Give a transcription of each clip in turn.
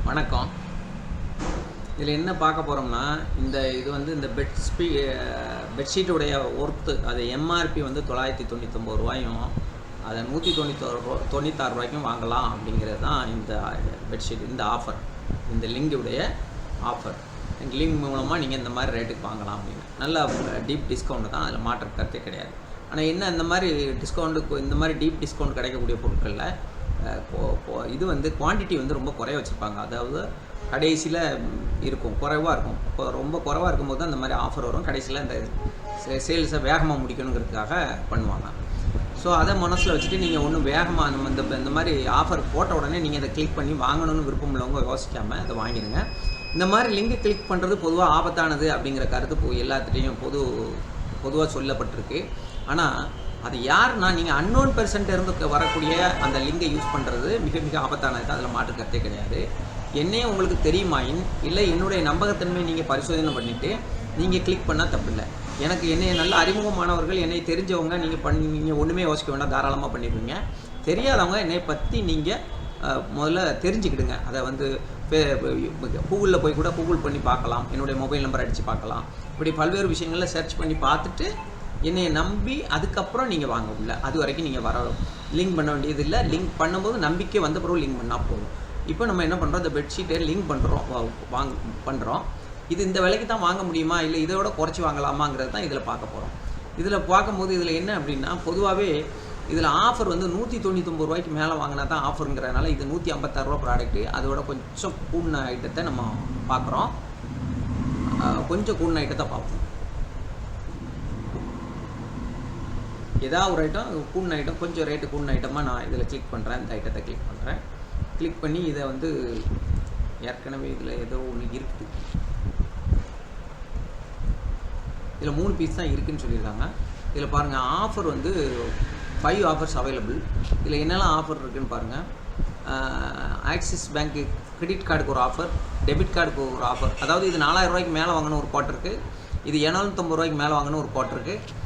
வணக்கம். இதில் என்ன பார்க்க போகிறோம்னா, இது வந்து இந்த பெட்ஷீட்டுடைய ஒர்த்து அது எம்ஆர்பி வந்து ரூ. 999, அதை ரூ. 196 வாங்கலாம் அப்படிங்கிறது தான் இந்த பெட்ஷீட், இந்த ஆஃபர், இந்த லிங்குடைய ஆஃபர். லிங்க் மூலமாக நீங்கள் இந்த மாதிரி ரேட்டுக்கு வாங்கலாம் அப்படின்னு நல்ல டீப் டிஸ்கவுண்ட் தான், அதில் மாற்ற கருத்தே கிடையாது. ஆனால் என்ன, இந்த மாதிரி டிஸ்கவுண்ட்டுக்கு, இந்த மாதிரி டீப் டிஸ்கவுண்ட் கிடைக்கக்கூடிய பொருட்களில் இது வந்து குவான்டிட்டி வந்து ரொம்ப குறைய வச்சுருப்பாங்க. அதாவது கடைசியில் இருக்கும், குறைவாக இருக்கும். இப்போ ரொம்ப குறைவாக இருக்கும்போது தான் இந்த மாதிரி ஆஃபர் வரும். கடைசியில் இந்த சேல்ஸை வேகமாக முடிக்கணுங்கிறதுக்காக பண்ணுவாங்க. ஸோ அதை மனசில் வச்சுட்டு நீங்கள் ஒன்றும் வேகமாக இந்த மாதிரி ஆஃபர் போட்ட உடனே நீங்கள் அதை கிளிக் பண்ணி வாங்கணும்னு விருப்பம் உள்ளவங்க யோசிக்காமல் அதை வாங்கிடுங்க. இந்த மாதிரி லிங்கை கிளிக் பண்ணுறது பொதுவாக ஆபத்தானது அப்படிங்கிற கருத்து எல்லாத்துலேயும் பொதுவாக சொல்லப்பட்டிருக்கு. ஆனால் அது யாருன்னா, நீங்கள் அன்னோன் பெர்சன்ட் இருந்து வரக்கூடிய அந்த லிங்கை யூஸ் பண்ணுறது மிக மிக ஆபத்தானது. அதில் மாற்று கருத்தே கிடையாது. என்னையே உங்களுக்கு தெரியுமாயின் இல்லை என்னுடைய நம்பகத்தன்மை நீங்கள் பரிசோதனை பண்ணிவிட்டு நீங்கள் கிளிக் பண்ணால் தப்பில்லை. எனக்கு என்னை நல்ல அறிமுகமானவர்கள், என்னை தெரிஞ்சவங்க, நீங்கள் ஒன்றுமே யோசிக்க வேண்டாம், தாராளமாக பண்ணிடுவீங்க. தெரியாதவங்க என்னை பற்றி நீங்கள் முதல்ல தெரிஞ்சுக்கிடுங்க. அதை வந்து கூகுளில் போய் கூட கூகுள் பண்ணி பார்க்கலாம், என்னுடைய மொபைல் நம்பர் அடித்து பார்க்கலாம். இப்படி பல்வேறு விஷயங்களில் சர்ச் பண்ணி பார்த்துட்டு என்னை நம்பி அதுக்கப்புறம் நீங்கள் வாங்க உள்ள. அது வரைக்கும் நீங்கள் லிங்க் பண்ண வேண்டியது இல்லை. லிங்க் பண்ணும்போது நம்பிக்கை வந்த பிறகு லிங்க் பண்ணால் போதும். இப்போ நம்ம என்ன பண்ணுறோம், இந்த பெட்ஷீட்டை லிங்க் பண்ணுறோம். இது இந்த விலைக்கு தான் வாங்க முடியுமா, இல்லை இதோட குறைச்சி வாங்கலாமாங்கிறது தான் இதில் பார்க்க போகிறோம். இதில் பார்க்கும்போது இதில் என்ன அப்படின்னா, பொதுவாகவே இதில் ஆஃபர் வந்து ரூ. 199 மேலே வாங்கினா தான் ஆஃபருங்கிறதுனால இது ரூ. 156 ப்ராடக்ட்டு. அதோட கொஞ்சம் கூடின ஐட்டத்தை நம்ம பார்க்குறோம். கொஞ்சம் கூடின ஐட்டத்தை பார்ப்போம். ஏதாவது ஒரு ஐட்டம் கூடின ஐட்டம், கொஞ்சம் ரேட்டு கூடின ஐட்டமாக நான் இதில் கிளிக் பண்ணுறேன். இந்த ஐட்டத்தை கிளிக் பண்ணுறேன். கிளிக் பண்ணி இதை வந்து ஏற்கனவே இதில் ஏதோ ஒன்று இருக்குது. இதில் 3 பீஸ் தான் இருக்குதுன்னு சொல்லியிருக்காங்க. இதில் பாருங்கள், ஆஃபர் வந்து 5 ஆஃபர்ஸ் அவைலபிள். இதில் என்னெல்லாம் ஆஃபர் இருக்குதுன்னு பாருங்கள். ஆக்சிஸ் பேங்க்கு கிரெடிட் கார்டுக்கு ஒரு ஆஃபர், டெபிட் கார்டுக்கு ஒரு ஆஃபர். அதாவது இது ரூ. 4000 மேலே வாங்கணும் ஒரு கோட் இருக்குது. இது ரூ. 750 மேலே வாங்கணும் ஒரு கோட் இருக்குது.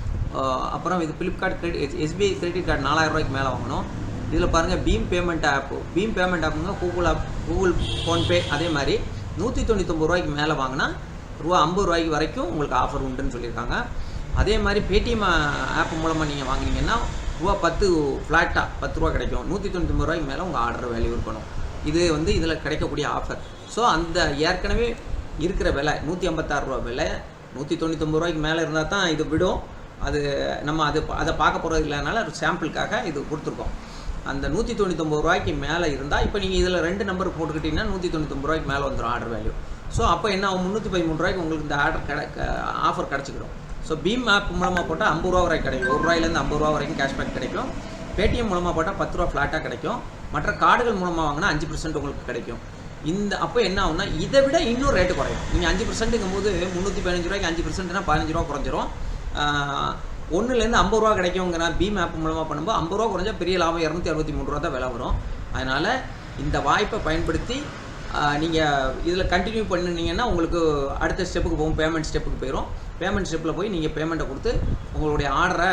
அப்புறம் இது ஃப்ளிப்கார்ட் எஸ்பிஐ கிரெடிட் கார்டு ரூ. 4000 மேலே வாங்கணும். இதில் பாருங்கள், பீம் பேமெண்ட் ஆப்புங்க கூகுள் ஃபோன்பே. அதே மாதிரி ரூ. 199 மேலே வாங்கினா ரூபா 50 வரைக்கும் உங்களுக்கு ஆஃபர் உண்டுன்னு சொல்லியிருக்காங்க. அதே மாதிரி பேடிஎம் ஆப் மூலமாக நீங்கள் வாங்கினீங்கன்னா ரூபா 10 ஃப்ளாட்டாக ரூபா கிடைக்கும். ரூ. 199 மேலே உங்கள் ஆர்டர் வேல்யூ இருக்கணும். இது வந்து இதில் கிடைக்கக்கூடிய ஆஃபர். ஸோ அந்த ஏற்கனவே இருக்கிற விலை ரூ. 156 விலை ரூ. 199 மேலே இருந்தால் தான் இது விடும். அது நம்ம அதை பார்க்க போகிறது இல்லைனால சாம்பிளுக்காக இது கொடுத்துருக்கோம். அந்த ரூ. 199 மேலே இருந்தால், இப்போ நீங்கள் இதில் 2 நம்பர் போட்டுக்கிட்டிங்கன்னா ரூ. 199 மேலே வந்துடும் ஆர்டர் வேல்யூ. ஸோ அப்போ என்ன ஆகும், ரூ. 313 உங்களுக்கு இந்த ஆஃபர் கிடச்சிக்கிடும். ஸோ பீம் ஆப் மூலமாக போட்டால் ரூ. 50 வரைக்கும் கிடைக்கும். ரூ. 1 வரைக்கும் கேஷ்பேக் கிடைக்கும். பேடிஎம் மூலமாக போட்டால் ரூ. 10 ஃப்ளாட்டாக கிடைக்கும். மற்ற கார்டுகள் மூலமாக வாங்கினா 5% உங்களுக்கு கிடைக்கும். அப்போ என்ன ஆகும்னா, இதை விட இன்னும் ரேட்டு குறையும். நீங்கள் 5%ங்கும் போது ரூ. 315 5%னா ரூ. 15 குறைஞ்சிரும். 1லேருந்து ரூ. 50 கிடைக்குங்கிற பீம் ஆப் மூலமாக பண்ணும்போது ரூ. 50 குறைஞ்சா பெரிய லாபம் ரூ. 263 தான் விலை வரும். அதனால் இந்த வாய்ப்பை பயன்படுத்தி நீங்கள் இதில் கண்டினியூ பண்ணினீங்கன்னா உங்களுக்கு அடுத்த ஸ்டெப்புக்கு போகும், பேமெண்ட் ஸ்டெப்புக்கு போயிடும். பேமெண்ட் ஸ்டெப்பில் போய் நீங்கள் பேமெண்ட்டை கொடுத்து உங்களுடைய ஆர்டரை